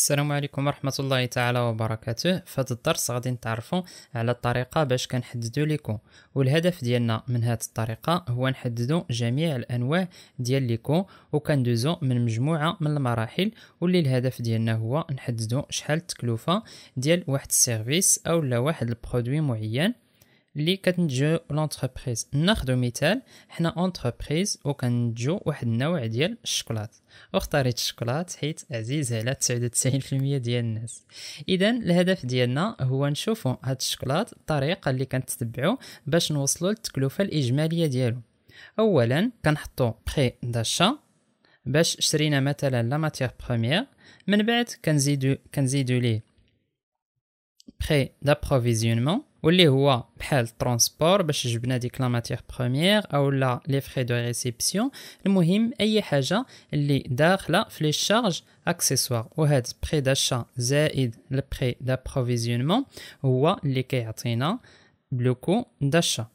السلام عليكم ورحمة الله تعالى وبركاته. في هذا الدرس غادي نتعرفوا على الطريقة باش كنحددوا ليكو، والهدف ديالنا من هذه الطريقة هو نحددوا جميع الأنواع ديال ليكو وكندوزو من مجموعة من المراحل، واللي الهدف ديالنا هو نحددوا شحال التكلفة ديال واحد السيرفيس أو لا واحد البرودوي معين اللي كتنتجو لونتربريز. ناخذ مثال، حنا اونتربريز وكنتجو واحد النوع ديال الشوكولات، واختاريت الشوكولات حيت عزيز على 99% ديال الناس. اذا الهدف ديالنا هو نشوفوا هاد الشوكولات الطريقه اللي كنتبعوا باش نوصلوا للتكلفه الاجماليه ديالو. اولا كنحطوا بري داشا باش شرينا مثلا لا ماتيير بروميير، من بعد كنزيدو ليه بري دابروفيزيونمون واللي هو بحال الترونسبور باش جبنا ديك لا ماتيير بروميير او لا لي فري دو ريسيبسيون، المهم اي حاجه اللي داخله في لي شارج اكسسوار. وهاد بري داشا زائد البري دابروفيزيونمون هو اللي كيعطينا بلوكو داشا.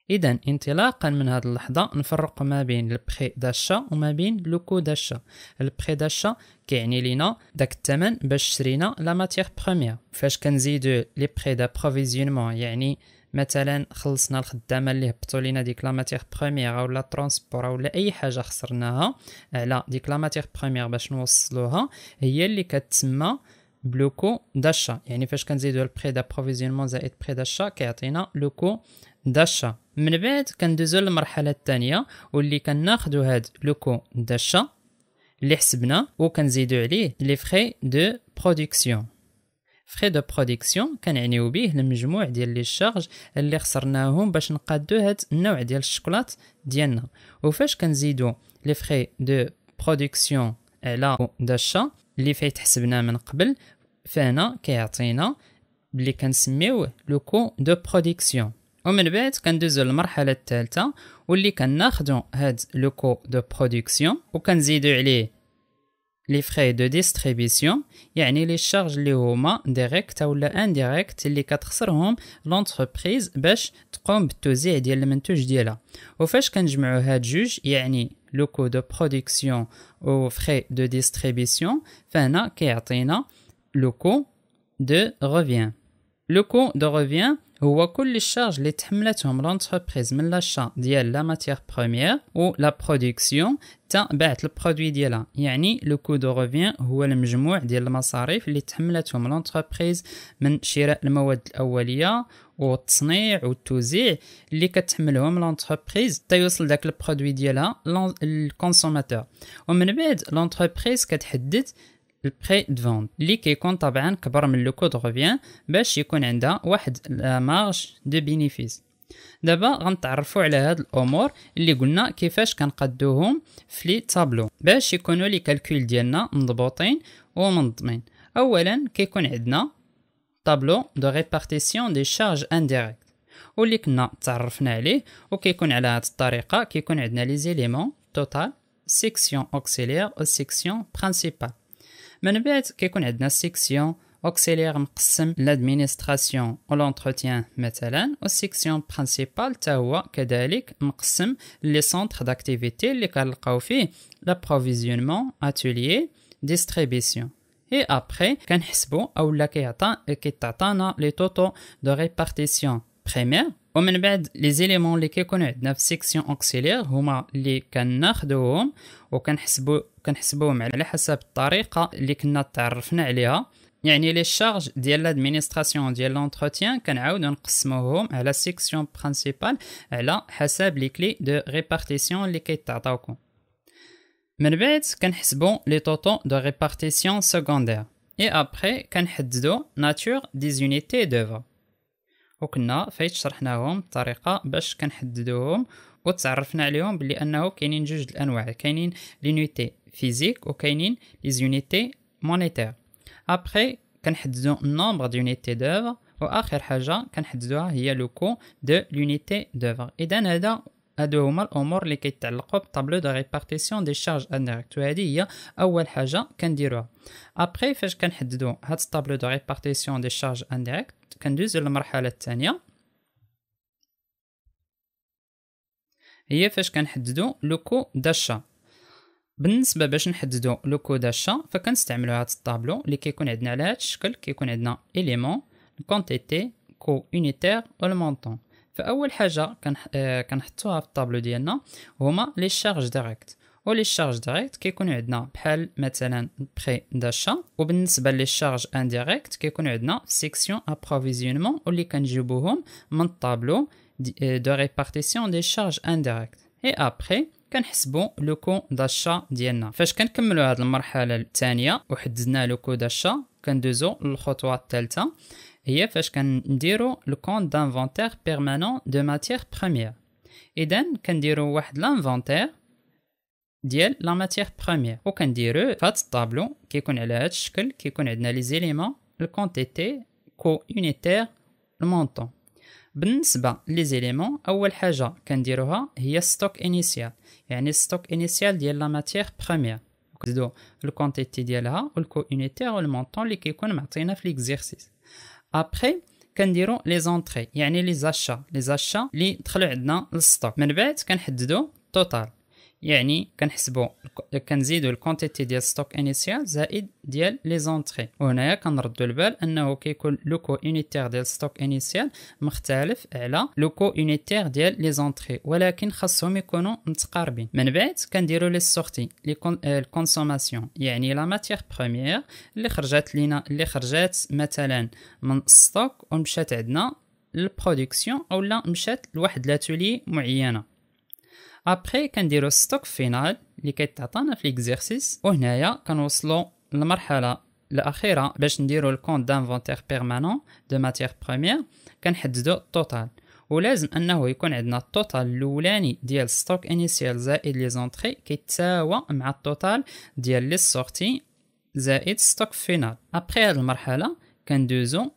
إذا انطلاقا من هذه اللحظة نفرق ما بين البري داشا وما بين لوكو داشا. البري داشا كيعني لينا داك الثمن باش شرينا لا ماتيير بروميير. فاش كنزيدو لي بري دابروفيزيونمون يعني مثلا خلصنا الخدامه اللي هبطوا لينا ديك لا ماتيير بروميير او لا ترونسبور او لا اي حاجه خسرناها على ديك لا ماتيير بروميير باش نوصلوها، هي اللي كتسمى بلوكو داشا. يعني فاش كنزيدو البري دابروفيزيونمون زائد بري داشا كيعطينا لوكو داشا. من بعد كندوزو للمرحله الثانيه واللي كناخذوا هاد لوكو داشا اللي حسبنا وكنزيدو عليه لي فري دو برودكسيون. فري دو برودكسيون كنعنيو به المجموع ديال لي شارج اللي خسرناهم باش نقادو هاد النوع ديال الشوكولات ديالنا. وفاش كنزيدو لي فري دو برودكسيون على داشا اللي فايت حسبنا من قبل، فهنا كيعطينا بلي كنسميوه لوكو دو برودكسيون. ومن بعد كندوزو للمرحله الثالثه واللي كناخذوا هاد لوكو دو برودكسيون وكنزيدو عليه لي فري دو ديستريبيسيون، يعني لي شارج اللي هما ديريكت اولا انديريكت اللي كتخسرهم لونتربريز باش تقوم بالتوزيع ديال المنتوج ديالها. وفاش كنجمعوا هاد جوج يعني لوكو دو برودكسيون و فري دو ديستريبيسيون، فهنا كيعطينا لوكو دو ريفيان. لوكو دو ريفيان هو كل الشارج اللي تحملتهم لونتربريز من لاشا ديال لا ماتيير بروميير و لا برودكسيون تا باعت البرودوي ديالها. يعني لوكو دو ريفيان هو المجموع ديال المصاريف اللي تحملتهم لونتربريز من شراء المواد الاوليه والتصنيع والتوزيع اللي كتحملهم لونتربريز حتى يوصل داك البرودوي ديالها للكونسوماتور. ومن بعد لونتربريز كتحدد البري دو فونت اللي كيكون طبعا كبر من لو كود ريفيان باش يكون عندها واحد لا مارج دو بينيفيس. دابا غنتعرفوا على هاد الامور اللي قلنا كيفاش كنقادوهم في لي طابلو باش يكونوا لي كالكول ديالنا مضبوطين ومنظمين. اولا كيكون عندنا طابلو دو ريبارتيسيون دي شارج انديريكت واللي كنا تعرفنا عليه، وكيكون على هاد الطريقه كيكون عندنا لي زيليمون توتال سيكسيون اوكسيليير و سيكسيون برينسيبال. من بعد كيكون عندنا سيكسيون اوكسيليير مقسم لادمينستراسيون و لونتروتيان مثلا، و سيكسيون برينسيبال تا هو كذلك مقسم لي سونتر داكتيفيتي اللي كنلقاو فيه لابروفيزيونمون اتوليي ديستريبيسيون. اي ابري كنحسبوا اولا كيتعطانا لي توتو دو ريبارتيسيون بريمير. ومن بعد لي زيليمون اللي كيكونوا عندنا في سيكسيون اوكسيليير هما اللي كناخذوهم وكنحسبوهم على حسب الطريقه اللي كنا تعرفنا عليها. يعني لي شارج ديال لادمينستراسيون ديال لونتروتيان كنعاودو نقسموهم على سيكسيون برينسيبال على حسب لي كلي دو ريبارتيسيون اللي كيتعطاوكم. من بعد كنحسبوا لي طوطو دو ريبارتيسيون سكوندير. اي ابري كنحددوا ناتور دي زونيتي دوفر، وكنا فايت شرحناهم بطريقه باش كنحددوهم وتعرفنا عليهم بلي انه كاينين جوج الانواع، كاينين لينيتي فيزيك وكاينين لي زونيتي مونيتير. ابري كنحددوا النومبر دونيتي دوفر، واخر حاجه كنحددوها هي لو كو دو لونيتي دوفر. اذا هادو هما الامور اللي كيتعلقوا بالطابلو دو ريبارتيسيون دي شارج انديريكت، وهذه هي اول حاجه كنديروها. ابري فاش كنحددوا هاد الطابلو دو ريبارتيسيون دي شارج انديريكت كندوزو للمرحله الثانيه، هي فاش كنحددوا لو كو داشا. بالنسبه باش نحددوا لو كو داشا فكنستعملوا هذا الطابلو اللي كيكون عندنا على هذا الشكل. كيكون عندنا اليمون الكونتيتي كو يونيتير والمونطون. فاول حاجه كنحطوها في الطابلو ديالنا هما لي شارج ديريكت. ولي شارج ديريكت كيكونوا عندنا بحال مثلا بري داشا. وبالنسبه لي شارج انديريكت كيكونوا عندنا في سيكسيون ابروفيزيونمون واللي كنجيبوهم من الطابلو دو ريبارتيسيون دي شارج انديريكت. اي ابري كنحسبوا لو كو داشا ديالنا. فاش كنكملوا هذه المرحله الثانيه وحددنا لو كو داشا كندوزو للخطوه الثالثه هي فاش كنديروا لو كونط دانفونتير بيرمانون دو ماتيير بروميير. اذا كنديروا واحد لانفونتير ديال لا ماتيير بروميير وكنديروه في هذا الطابلو. كيكون على هذا الشكل. كيكون عندنا لي زيليمون الكونتيتي كو يونيتير المونطون. بالنسبه لي زيليمون اول حاجه كنديروها هي ستوك انيسيال، يعني ستوك انيسيال ديال لا ماتيير بروميير. كنزيدو الكونتيتي ديالها والكو يونيتير والمونطون اللي كيكون معطينا في ليكزيرسيس. ابري كنديرو لي زونطري يعني لي زاشا اللي دخلوا عندنا للستوك. من بعد كنحددو توتال، يعني كنحسبوا كنزيدوا الكونتيتي ديال ستوك انيسيال زائد ديال لي زونطري. وهنايا كنردوا البال انه كيكون لو كو يونيتير ديال ستوك انيسيال مختلف على لو كو يونيتير ديال لي زونطري، ولكن خاصهم يكونوا متقاربين. من بعد كنديروا لي سورتي لي الكونسوماسيون، يعني لا ماتيير بروميير اللي خرجات مثلا من الستوك ومشات عندنا للبرودكسيون اولا مشات لواحد لاتولي معينه. ابري كنديرو ستوك فينال اللي كيتعطانا في ليكزيرسيس. وهنايا كنوصلوا للمرحله الاخيره باش نديرو الكونط دانفونتير بيرمانون دو ماتيير بروميير. كنحددو التوتال، ولازم انه يكون عندنا التوتال الاولاني ديال ستوك انيسيال زائد لي زونطري كيتساوى مع التوتال ديال لي سورتي زائد ستوك فينال. ابري هاد المرحله كندوزو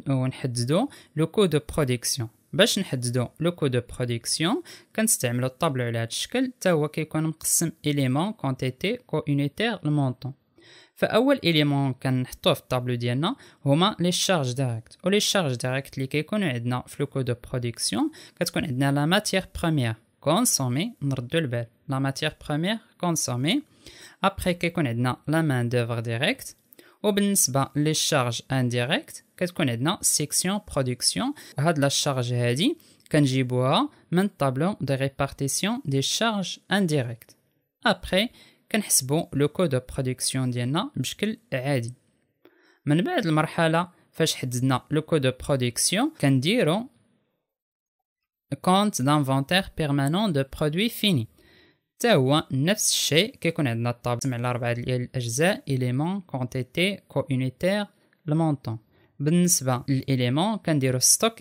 ونحددو لو كو دو برودكسيون. باش نحددو لو كو دو برودكسيون كنستعملو الطابلو على هذا الشكل. حتى هو كيكون مقسم اليمون كونتيتي كو يونيتير المونطون. فاول اليمون كنحطوه في الطابلو ديالنا هما لي شارج ديريكت. ولي شارج ديريكت اللي كيكونوا عندنا في لو كو دو برودكسيون كتكون عندنا لا ماتيير بروميير كونسومي. نردو البال لا ماتيير بروميير كونسومي. ابري كيكون عندنا لا مان دوفر ديريكت. وبالنسبه لي شارج انديريكت كتكون عندنا سيكسيون برودكسيون. هاد لا شارج هادي كنجيبوها من طابلو دو ريبارتيسيون دي شارج انديريكت. ابري كنحسبوا لو كو دو برودكسيون ديالنا بشكل عادي. من بعد المرحله فاش حددنا لو كو دو برودكسيون كنديرو كونط دانفونتير بيرمانون دو برودوي فيني. حتى هو نفس الشيء. كيكون عندنا الطابلو على 4 ديال الاجزاء اليمون كونتيتي كو يونيتير المونطون. بالنسبه للاليمون كنديرو ستوك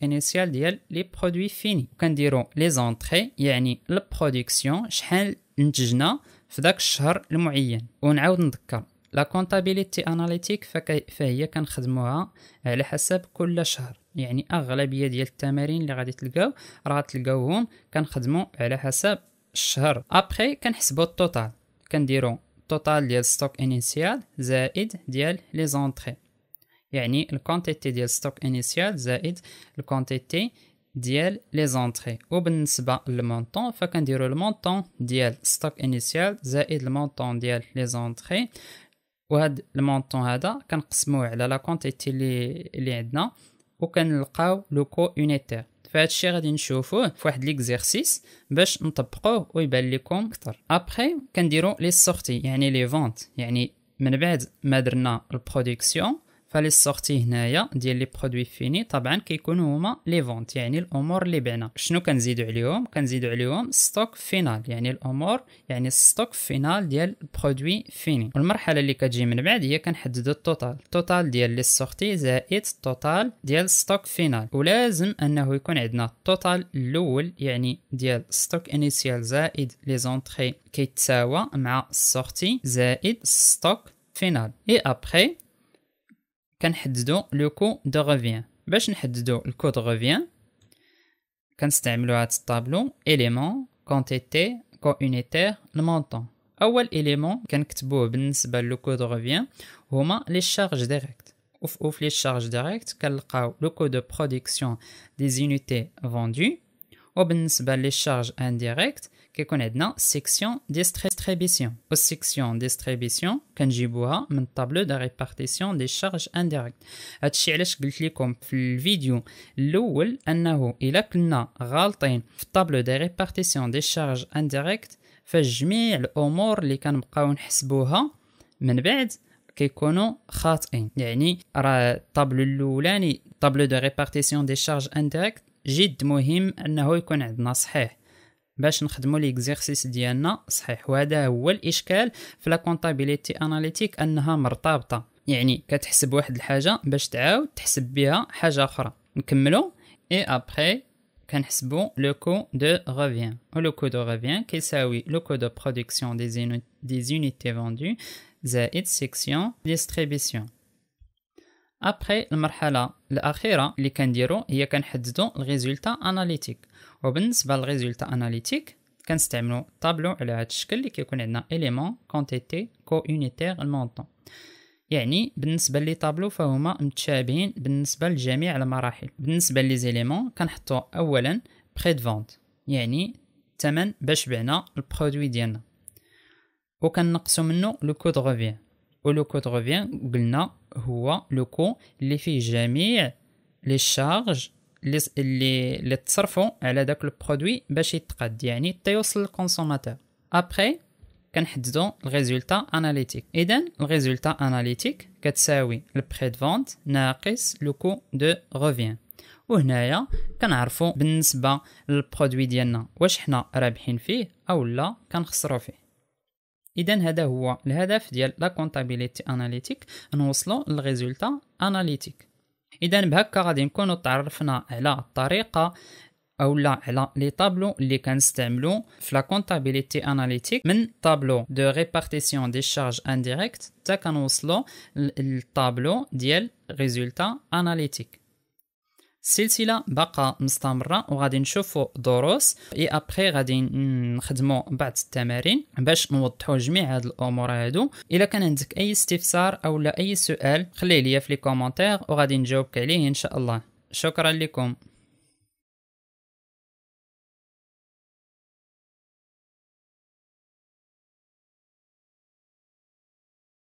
انيسيال ديال لي برودوي فيني. كنديرو لي زونطري يعني البرودكسيون شحال نتجنا في داك الشهر المعين. ونعاود نذكر لا كونطابيليتي اناليتيك فهي كنخدموها على حسب كل شهر، يعني اغلبيه ديال التمارين اللي غادي تلقاو راه تلقاوهم كنخدموا على حسب الشهر. ابري كنحسبوا التوتال. كنديرو التوتال ديال ستوك انيسيال زائد ديال لي زونطري، يعني الكونتيتي ديال ستوك انيسيال زائد الكونتيتي ديال لي زونطري. وبالنسبه للمونطون فكنديرو المونطون ديال ستوك انيسيال زائد المونطون ديال لي زونطري. وهاد المونطون هذا كنقسموه على لا كونتيتي اللي عندنا وكنلقاو لو كو يونيتير. فهاد الشيء غادي نشوفوه في واحد ليكزيرسيس باش نطبقوه ويبان لكم اكثر. ابري كنديرو لي سورتي يعني لي فونت، يعني من بعد ما درنا البرودكسيون فلي سورتي هنايا ديال لي برودوي فيني طبعا كيكونوا هما لي فونت يعني الامور اللي بعنا. شنو كنزيدو عليهم؟ كنزيدو عليهم ستوك فينال يعني الامور يعني ستوك فينال ديال البرودوي فيني. والمرحله اللي كتجي من بعد هي كنحددو التوتال ديال لي سورتي زائد التوتال ديال ستوك فينال. ولازم انه يكون عندنا التوتال الاول يعني ديال ستوك انيسيال زائد لي زونطري كيتساوى مع السورتي زائد ستوك فينال. اي ابري كنحددو لو كو دو ريفيان. باش نحددو الكو دو ريفيان كنستعملو هاد الطابلو اليمون كونتيتي كو يونيتير المونطون. اول اليمون كنكتبوه بالنسبه لو كو دو ريفيان هما لي شارج ديريكت. وفي لي شارج ديريكت كنلقاو لو كو دو برودكسيون دي زونيتي فوندو. وبالنسبه للشارج انديريكت كيكون عندنا سيكسيون ديستريبيسيون، والسيكسيون ديستريبيسيون كنجيبوها من الطابلو دو ريبارتيسيون دي شارج انديريكت. هادشي علاش قلت لكم في الفيديو الاول انه الا كنا غالطين في الطابلو دو ريبارتيسيون دي شارج انديريكت فجميع الامور اللي كنبقاو نحسبوها من بعد كيكونوا خاطئين. يعني راه الطابلو الاولاني طابلو دو ريبارتيسيون دي شارج انديريكت جد مهم انه يكون عندنا صحيح باش نخدموا ليكزيرسيس ديالنا صحيح. وهذا هو الاشكال في لا كونطابيليتي اناليتيك انها مرتبطه، يعني كتحسب واحد الحاجه باش تعاود تحسب بها حاجه اخرى. نكملوا اي ابري كنحسبوا لو كو دو ريفيان، ولو كو دو ريفيان كيساوي لو كو دو برودكسيون دي زونيتي فوندو زائد سيكسيون ديستريبيسيون. ابري المرحله الاخيره اللي كنديرو هي كنحددوا الريزولتا اناليتيك. وبالنسبه للريزولتا اناليتيك كنستعملوا طابلو على هذا الشكل اللي كيكون عندنا اليمون كونتيتي كو يونيتير المونطون. يعني بالنسبه لي طابلو فهما متشابهين بالنسبه لجميع المراحل. بالنسبه لي زيليمون كنحطوا اولا بري دو فونت، يعني الثمن باش بعنا البرودوي ديالنا، وكنقصوا منه لو كو دو ريفيان. ولو كو دو ريفيان قلنا هو لو كو اللي فيه جميع لي شارج اللي تصرفوا على داك البرودوي باش يتقاد، يعني تيوصل للكونسوماتور. ابري كنحددوا الريزولتا اناليتيك. اذا الريزولتا اناليتيك كتساوي البري دو فونت ناقص لو كو دو ريفيان. وهنايا كنعرفوا بالنسبه للبرودوي ديالنا واش حنا رابحين فيه او لا كنخسروا فيه. اذا هذا هو الهدف ديال لا كونطابيليتي اناليتيك، نوصلوا للريزولتا اناليتيك. اذا بهكا غادي نكونوا تعرفنا على الطريقه اولا على لي طابلو اللي كنستعملو في لا كونطابيليتي اناليتيك، من طابلو دو ريبارتيسيون دي شارج انديريكت حتى كنوصلوا للطابلو ديال ريزولتا اناليتيك. السلسله باقا مستمره وغادي نشوفوا دروس اي ابري غادي نخدموا بعض التمارين باش نوضحوا جميع هاد الامور هادو. الا كان عندك اي استفسار او لا اي سؤال خليه لي في لي كومونتير وغادي نجاوبك عليه ان شاء الله. شكرا لكم.